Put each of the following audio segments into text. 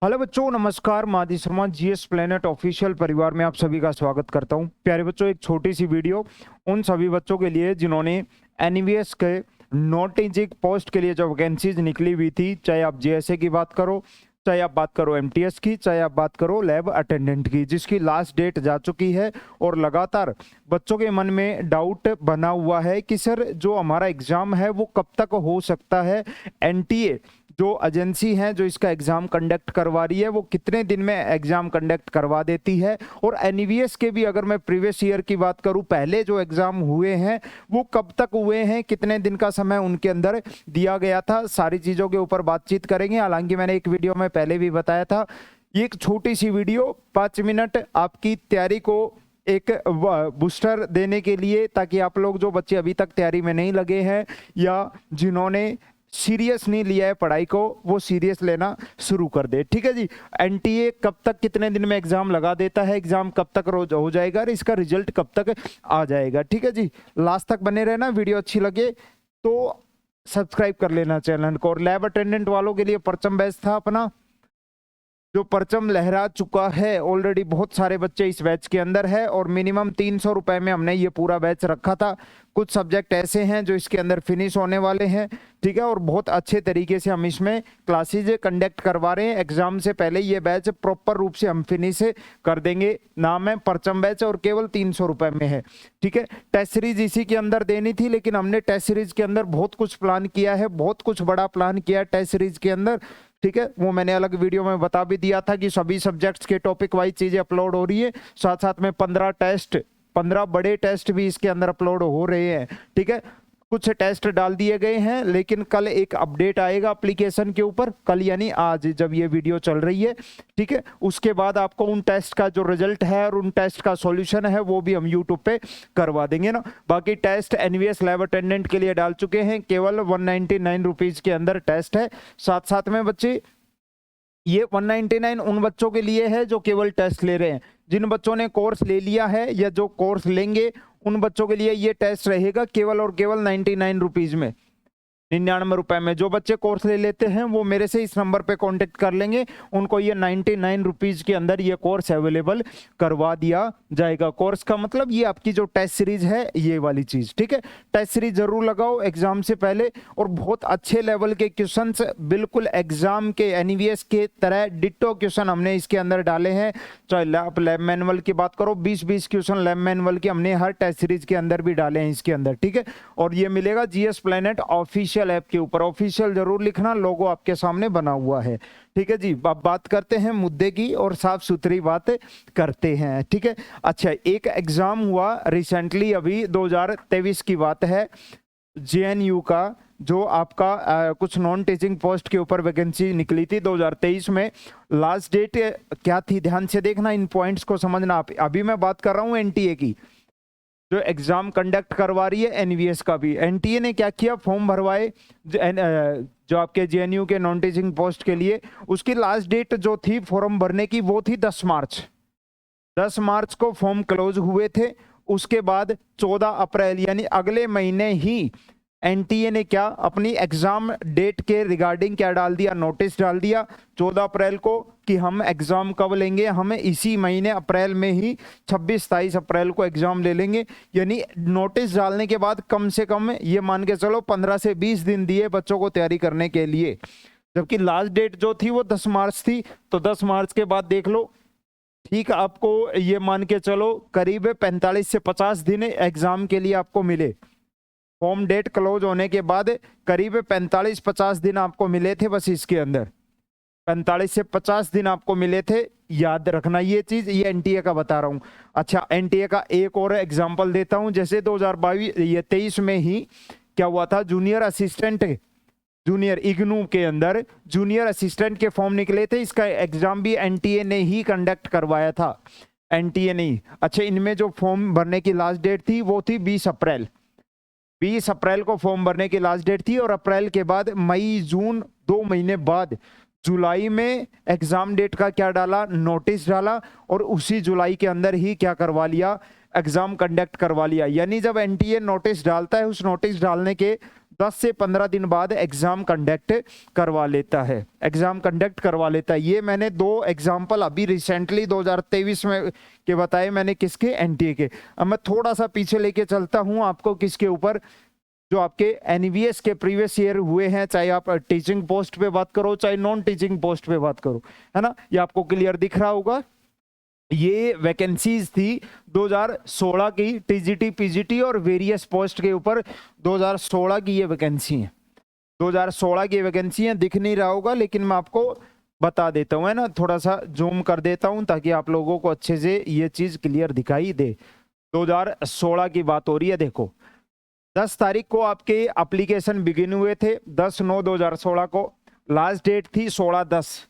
Hello बच्चों, नमस्कार। मादी Sharma GS planet official परिवार में आप सभी का स्वागत करता हूं। प्यारे बच्चों, एक छोटी सी वीडियो उन सभी बच्चों के लिए जिन्होंने एनवीएस के नॉन टीचिंग पोस्ट के लिए जो वैकेंसीज निकली हुई थी, चाहे आप जेएसए की बात करो, चाहे आप बात करो एमटीएस की, चाहे आप बात करो लैब अटेंडेंट की, जिसकी लास्ट डेट जा चुकी है। और लगातार बच्चों के मन में डाउट बना हुआ है कि सर जो हमारा एग्जाम है वो कब तक हो सकता है। एनटीए जो एजेंसी है जो इसका एग्जाम कंडक्ट करवा रही है वो कितने दिन में एग्जाम कंडक्ट करवा देती है। और एनवीएस के भी अगर मैं प्रीवियस ईयर की बात करूं, पहले जो एग्जाम हुए हैं वो कब तक हुए हैं, कितने दिन का समय उनके अंदर दिया गया था, सारी चीजों के ऊपर बातचीत करेंगे। हालांकि मैंने एक वीडियो में पहले भी बताया था, ये एक छोटी सी वीडियो 5 मिनट आपकी तैयारी को एक बूस्टर देने के लिए, ताकि आप लोग जो बच्चे अभी तक तैयारी में नहीं लगे हैं या जिन्होंने सीरियस नहीं लिया है पढ़ाई को, वो सीरियस लेना शुरू कर दे। ठीक है जी। एनटीए कब तक कितने दिन में एग्जाम लगा देता है, एग्जाम कब तक रोज हो जाएगा और इसका रिजल्ट कब तक आ जाएगा। ठीक है जी, लास्ट तक बने रहना। वीडियो अच्छी लगे तो सब्सक्राइब कर लेना चैनल को। और लैब अटेंडेंट वालों के लिए परचम बैच था अपना, जो परचम लहरा चुका है ऑलरेडी। बहुत सारे बच्चे इस बैच के अंदर है और मिनिमम 300 रुपए में हमने ये पूरा बैच रखा था। कुछ सब्जेक्ट ऐसे हैं जो इसके अंदर फिनिश होने वाले हैं, ठीक है, और बहुत अच्छे तरीके से हम इसमें क्लासेज कंडक्ट करवा रहे हैं। एग्जाम से पहले ये बैच प्रॉपर रूप से हम फिनिश कर देंगे। नाम है परचम बैच और केवल 300 रुपए में है। ठीक है, टेस्ट सीरीज इसी के अंदर देनी थी, लेकिन हमने टेस्ट सीरीज के अंदर बहुत कुछ प्लान किया है, बहुत कुछ बड़ा प्लान किया है टेस्ट सीरीज के अंदर। ठीक है, वो मैंने अलग वीडियो में बता भी दिया था कि सभी सब्जेक्ट्स के टॉपिक वाइज चीजें अपलोड हो रही है। साथ साथ में 15 बड़े टेस्ट भी इसके अंदर अपलोड हो रहे हैं। ठीक है, कुछ टेस्ट डाल दिए गए हैं, लेकिन कल एक अपडेट आएगा एप्लीकेशन के ऊपर, कल यानी आज जब ये वीडियो चल रही है। ठीक है, उसके बाद आपको उन टेस्ट का जो रिजल्ट है और उन टेस्ट का सॉल्यूशन है वो भी हम यूट्यूब पे करवा देंगे ना। बाकी टेस्ट एनवीएस लैब अटेंडेंट के लिए डाल चुके हैं, केवल 199 रुपीज के अंदर टेस्ट है। साथ साथ में बच्चे, ये 199 उन बच्चों के लिए है जो केवल टेस्ट ले रहे हैं। जिन बच्चों ने कोर्स ले लिया है या जो कोर्स लेंगे उन बच्चों के लिए ये टेस्ट रहेगा केवल और केवल 99 रुपीज में, 99 रुपए में। जो बच्चे कोर्स ले लेते हैं वो मेरे से इस नंबर पे कांटेक्ट कर लेंगे, उनको ये 99 रुपीज के अंदर ये कोर्स अवेलेबल करवा दिया जाएगा। कोर्स का मतलब ये आपकी जो टेस्ट सीरीज है ये वाली चीज। ठीक है, टेस्ट सीरीज जरूर लगाओ एग्जाम से पहले, और बहुत अच्छे लेवल के क्वेश्चंस, बिल्कुल एग्जाम के एनवीएस के तरह डिट्टो क्वेश्चन हमने इसके अंदर डाले हैं। चाहे आप लैब मैनुअल की बात करो, 20-20 क्वेश्चन लैब मैनुअल के हमने हर टेस्ट सीरीज के अंदर भी डाले हैं इसके अंदर। ठीक है, और ये मिलेगा जीएस प्लेनेट ऑफिशियल ऐप के ऊपर। ऑफिशियल जरूर लिखना, लोगो आपके सामने बना हुआ है। ठीक है जी, अब बात करते हैं मुद्दे की और साफ सुथरी बात करते हैं। ठीक है, अच्छा, एक एग्जाम हुआ रिसेंटली, अभी 2023 की बात है, जेएनयू का, जो आपका कुछ नॉन टीचिंग पोस्ट के ऊपर वैकेंसी निकली थी 2023 में। लास्ट डेट क्या थी, ध्यान से देखना, इन पॉइंट्स को समझना। अभी मैं बात कर रहा हूं एनटीए की, जो एग्जाम कंडक्ट करवा रही है एनवीएस का भी। एनटीए ने क्या किया, फॉर्म भरवाए जो आपके जेएनयू के नॉन टीचिंग पोस्ट के लिए। उसकी लास्ट डेट जो थी फॉर्म भरने की वो थी 10 मार्च। 10 मार्च को फॉर्म क्लोज हुए थे। उसके बाद 14 अप्रैल यानी अगले महीने ही एनटीए ने क्या, अपनी एग्जाम डेट के रिगार्डिंग क्या डाल दिया, नोटिस डाल दिया 14 अप्रैल को कि हम एग्जाम कब लेंगे, हमें इसी महीने अप्रैल में ही 26-27 अप्रैल को एग्जाम ले लेंगे। यानी नोटिस डालने के बाद कम से कम ये मान के चलो 15 से 20 दिन दिए बच्चों को तैयारी करने के लिए, जबकि लास्ट डेट जो थी वो 10 मार्च थी। तो 10 मार्च के बाद देख लो, ठीक, आपको ये मान के चलो करीब 45 से 50 दिन एग्जाम के लिए आपको मिले। फॉर्म डेट क्लोज होने के बाद करीब 45-50 दिन आपको मिले थे, बस इसके अंदर 45 से 50 दिन आपको मिले थे। याद रखना ये चीज, ये एनटीए का बता रहा हूं। अच्छा, एनटीए का एक और एग्जांपल देता हूं। जैसे 2023 में ही क्या हुआ था, जूनियर इग्नू के अंदर जूनियर असिस्टेंट के फॉर्म निकले थे। इसका एग्जाम भी एनटीए ने ही कंडक्ट करवाया था, एनटीए ने ही। अच्छा, इनमें जो फॉर्म भरने की लास्ट डेट थी वो थी 20 अप्रैल। 20 अप्रैल को फॉर्म भरने की लास्ट डेट थी, और अप्रैल के बाद मई जून 2 महीने बाद जुलाई में एग्जाम डेट का क्या डाला, नोटिस डाला, और उसी जुलाई के अंदर ही क्या करवा लिया, एग्जाम कंडक्ट करवा लिया। यानी जब एनटीए नोटिस डालता है, उस नोटिस डालने के 10 से 15 दिन बाद एग्जाम कंडक्ट करवा लेता है, एग्जाम कंडक्ट करवा लेता है। ये मैंने 2 एग्जाम्पल अभी रिसेंटली 2023 में के बताए मैंने, किसके, एनटीए के। अब मैं थोड़ा सा पीछे लेके चलता हूं आपको किसके ऊपर, जो आपके एनवीएस के प्रीवियस ईयर हुए हैं, चाहे आप टीचिंग पोस्ट पे बात करो चाहे नॉन टीचिंग पोस्ट पे बात करो, है ना। ये आपको क्लियर दिख रहा होगा। ये वैकेंसीज थी 2016 की, टीजीटी पीजीटी और वेरियस पोस्ट के ऊपर 2016 की ये वैकेंसी है, 2016 की वैकेंसी है। दिख नहीं रहा होगा लेकिन मैं आपको बता देता हूँ, है ना, थोड़ा सा जूम कर देता हूँ ताकि आप लोगों को अच्छे से ये चीज क्लियर दिखाई दे। 2016 की बात हो रही है। देखो 10 तारीख को आपके एप्लीकेशन बिगिन हुए थे, 10/9/2016 को। लास्ट डेट थी 16/10।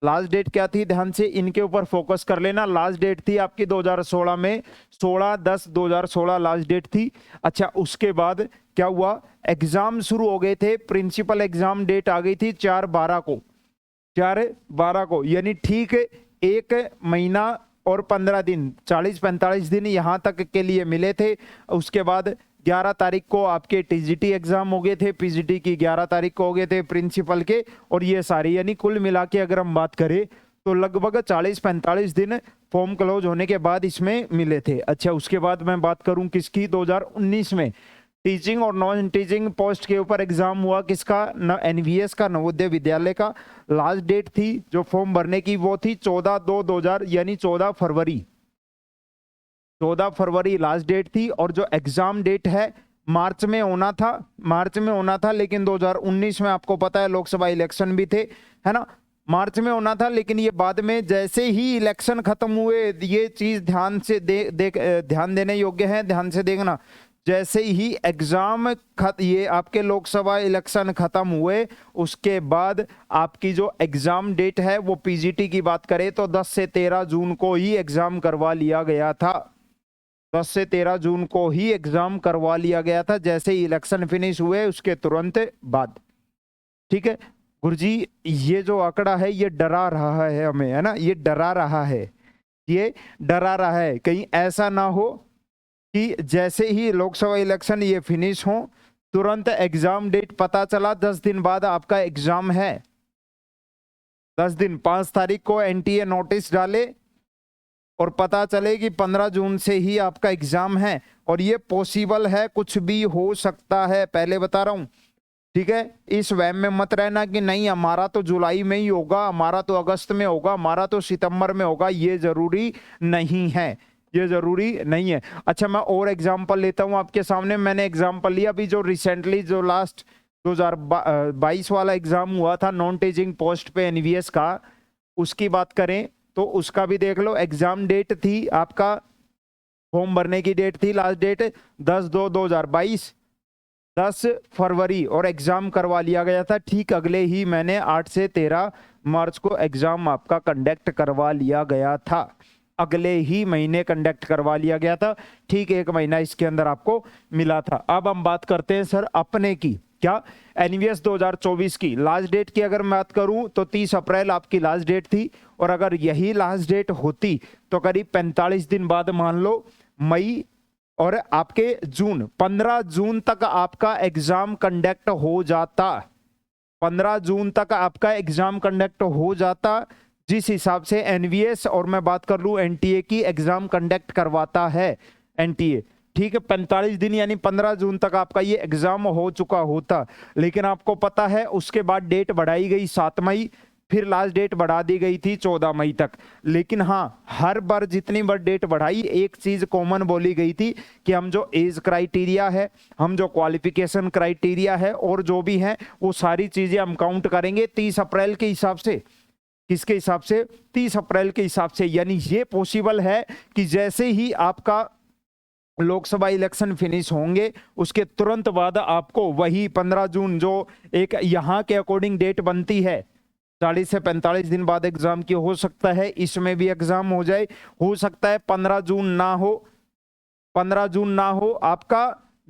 लास्ट डेट क्या थी, ध्यान से इनके ऊपर फोकस कर लेना। लास्ट डेट थी आपकी 2016 में 16/10/2016 लास्ट डेट थी। अच्छा, उसके बाद क्या हुआ, एग्जाम शुरू हो गए थे। प्रिंसिपल एग्जाम डेट आ गई थी 4/12 को, 4/12 को, यानी ठीक 1 महीना और 15 दिन, 40-45 दिन यहां तक के लिए मिले थे। उसके बाद 11 तारीख को आपके टीजीटी एग्जाम हो गए थे, पीजीटी की 11 तारीख को हो गए थे प्रिंसिपल के, और ये सारे, यानी कुल मिला के अगर हम बात करें तो लगभग 40-45 दिन फॉर्म क्लोज होने के बाद इसमें मिले थे। अच्छा, उसके बाद मैं बात करूं किसकी, 2019 में टीचिंग और नॉन टीचिंग पोस्ट के ऊपर एग्जाम हुआ, किसका, एनवीएस का, नवोदय विद्यालय का। लास्ट डेट थी जो फॉर्म भरने की वो थी 14/2/2000, यानी 14 फरवरी, 14 फरवरी लास्ट डेट थी। और जो एग्जाम डेट है मार्च में होना था, मार्च में होना था, लेकिन 2019 में आपको पता है लोकसभा इलेक्शन भी थे, है ना, मार्च में होना था। लेकिन ये बाद में जैसे ही इलेक्शन खत्म हुए, ये चीज ध्यान से ध्यान देने योग्य है, ध्यान से देखना, जैसे ही एग्जाम ये आपके लोकसभा इलेक्शन खत्म हुए, उसके बाद आपकी जो एग्जाम डेट है वो पीजीटी की बात करें तो 10 से 13 जून को ही एग्जाम करवा लिया गया था। 10 से 13 जून को ही एग्जाम करवा लिया गया था, जैसे ही इलेक्शन फिनिश हुए उसके तुरंत बाद। ठीक है गुरुजी, ये जो आंकड़ा है ये डरा रहा है हमें, है ना, ये डरा रहा है, ये डरा रहा है। कहीं ऐसा ना हो कि जैसे ही लोकसभा इलेक्शन ये फिनिश हो तुरंत एग्जाम डेट पता चला 10 दिन बाद आपका एग्जाम है। 10 दिन, 5 तारीख को एनटीए नोटिस डाले और पता चले कि 15 जून से ही आपका एग्जाम है। और ये पॉसिबल है, कुछ भी हो सकता है, पहले बता रहा हूं। ठीक है, इस वहम में मत रहना कि नहीं हमारा तो जुलाई में ही होगा, हमारा तो अगस्त में होगा, हमारा तो सितंबर में होगा। ये जरूरी नहीं है, ये जरूरी नहीं है। अच्छा, मैं और एग्जांपल लेता हूं आपके सामने। मैंने एग्जांपल लिया अभी जो रिसेंटली जो लास्ट 2022 वाला एग्जाम हुआ था नॉन टीचिंग पोस्ट पे एनवीएस का, उसकी बात करें तो उसका भी देख लो। एग्जाम डेट थी आपका, फॉर्म भरने की डेट थी, लास्ट डेट 10/2/2022, 10 फरवरी, और एग्जाम करवा लिया गया था ठीक अगले ही महीने 8 से 13 मार्च को एग्जाम आपका कंडक्ट करवा लिया गया था। अगले ही महीने कंडक्ट करवा लिया गया था, ठीक 1 महीना इसके अंदर आपको मिला था। अब हम बात करते हैं सर अपने की, क्या, एनवीएस 2024 की लास्ट डेट की अगर मैं बात करूं तो 30 अप्रैल आपकी लास्ट डेट थी। और अगर यही लास्ट डेट होती तो करीब 45 दिन बाद मान लो मई और आपके जून, 15 जून तक आपका एग्जाम कंडक्ट हो जाता, 15 जून तक आपका एग्जाम कंडक्ट हो जाता। जिस हिसाब से एनवीएस और मैं बात कर लूं एनटीए की एग्जाम कंडक्ट करवाता है एनटीए, ठीक है, 45 दिन यानी 15 जून तक आपका ये एग्जाम हो चुका होता। लेकिन आपको पता है उसके बाद डेट बढ़ाई गई 7 मई, फिर लास्ट डेट बढ़ा दी गई थी 14 मई तक। लेकिन हाँ, हर बार जितनी बार डेट बढ़ाई एक चीज कॉमन बोली गई थी कि हम जो एज क्राइटेरिया है, हम जो क्वालिफिकेशन क्राइटेरिया है और जो भी है वो सारी चीजें हम काउंट करेंगे 30 अप्रैल के हिसाब से। किसके हिसाब से, 30 अप्रैल के हिसाब से। यानी ये पॉसिबल है कि जैसे ही आपका लोकसभा इलेक्शन फिनिश होंगे उसके तुरंत बाद आपको वही 15 जून जो एक यहां के अकॉर्डिंग डेट बनती है 40 से 45 दिन बाद एग्जाम की, हो सकता है इसमें भी एग्जाम हो जाए, हो सकता है 15 जून ना हो, 15 जून ना हो, आपका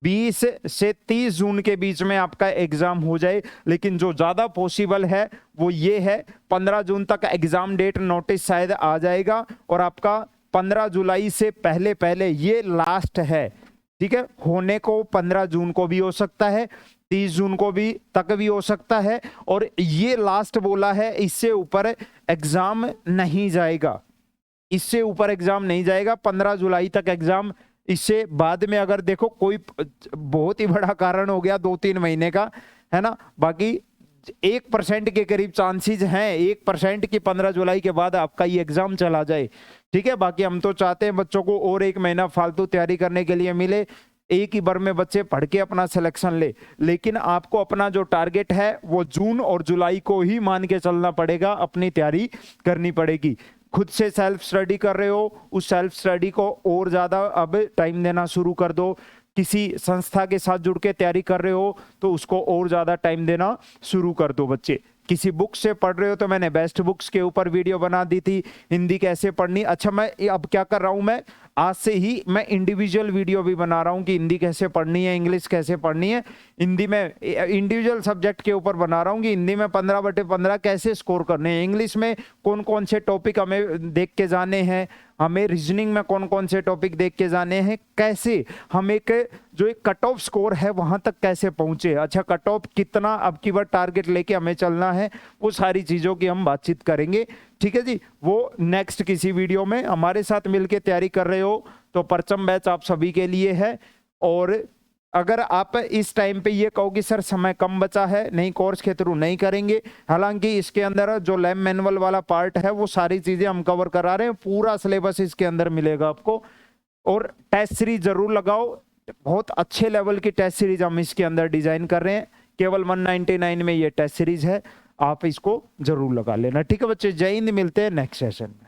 20 से 30 जून के बीच में आपका एग्जाम हो जाए। लेकिन जो ज्यादा पॉसिबल है वो ये है 15 जून तक एग्जाम डेट नोटिस शायद आ जाएगा और आपका 15 जुलाई से पहले पहले ये लास्ट है। ठीक है, होने को 15 जून को भी हो सकता है, 30 जून को भी तक भी हो सकता है, और ये लास्ट बोला है, इससे ऊपर एग्जाम नहीं जाएगा, इससे ऊपर एग्जाम नहीं जाएगा। 15 जुलाई तक एग्जाम, इससे बाद में अगर देखो कोई बहुत ही बड़ा कारण हो गया 2-3 महीने का, है ना, बाकी 1% के करीब चांसेस हैं, 1% की 15 जुलाई के बाद आपका ये एग्जाम चला जाए, ठीक है। बाकी हम तो चाहते हैं बच्चों को और 1 महीना फालतू तैयारी करने के लिए मिले, एक ही बार में बच्चे पढ़ के अपना सिलेक्शन ले, लेकिन आपको अपना जो टारगेट है वो जून और जुलाई को ही मान के चलना पड़ेगा, अपनी तैयारी करनी पड़ेगी। खुद से सेल्फ स्टडी कर रहे हो, उस सेल्फ स्टडी को और ज्यादा अब टाइम देना शुरू कर दो। किसी संस्था के साथ जुड़ के तैयारी कर रहे हो तो उसको और ज्यादा टाइम देना शुरू कर दो बच्चे। किसी बुक से पढ़ रहे हो तो मैंने बेस्ट बुक्स के ऊपर वीडियो बना दी थी, हिंदी कैसे पढ़नी। अच्छा, मैं अब क्या कर रहा हूं, मैं आज से ही मैं इंडिविजुअल वीडियो भी बना रहा हूं कि हिंदी कैसे पढ़नी है, इंग्लिश कैसे पढ़नी है। हिंदी में इंडिविजुअल सब्जेक्ट के ऊपर बना रहा हूं कि हिंदी में 15/15 कैसे स्कोर करने हैं, इंग्लिश में कौन कौन से टॉपिक हमें देख के जाने हैं, हमें रीजनिंग में कौन कौन से टॉपिक देख के जाने हैं, कैसे हम एक जो एक कट ऑफ स्कोर है वहां तक कैसे पहुंचे। अच्छा, कट ऑफ कितना अब की बार टारगेट लेके हमें चलना है, वो सारी चीजों की हम बातचीत करेंगे, ठीक है जी। वो नेक्स्ट किसी वीडियो में। हमारे साथ मिलके तैयारी कर रहे हो तो परचम बैच आप सभी के लिए है। और अगर आप इस टाइम पे ये कहो कि सर समय कम बचा है, नहीं कोर्स के थ्रू नहीं करेंगे, हालांकि इसके अंदर जो लैब मैनुअल वाला पार्ट है वो सारी चीजें हम कवर करा रहे हैं, पूरा सिलेबस इसके अंदर मिलेगा आपको। और टेस्ट सीरीज जरूर लगाओ, बहुत अच्छे लेवल की टेस्ट सीरीज हम इसके अंदर डिजाइन कर रहे हैं, केवल 199 में ये टेस्ट सीरीज है, आप इसको जरूर लगा लेना, ठीक है बच्चे। जय हिंद, मिलते हैं नेक्स्ट सेशन में।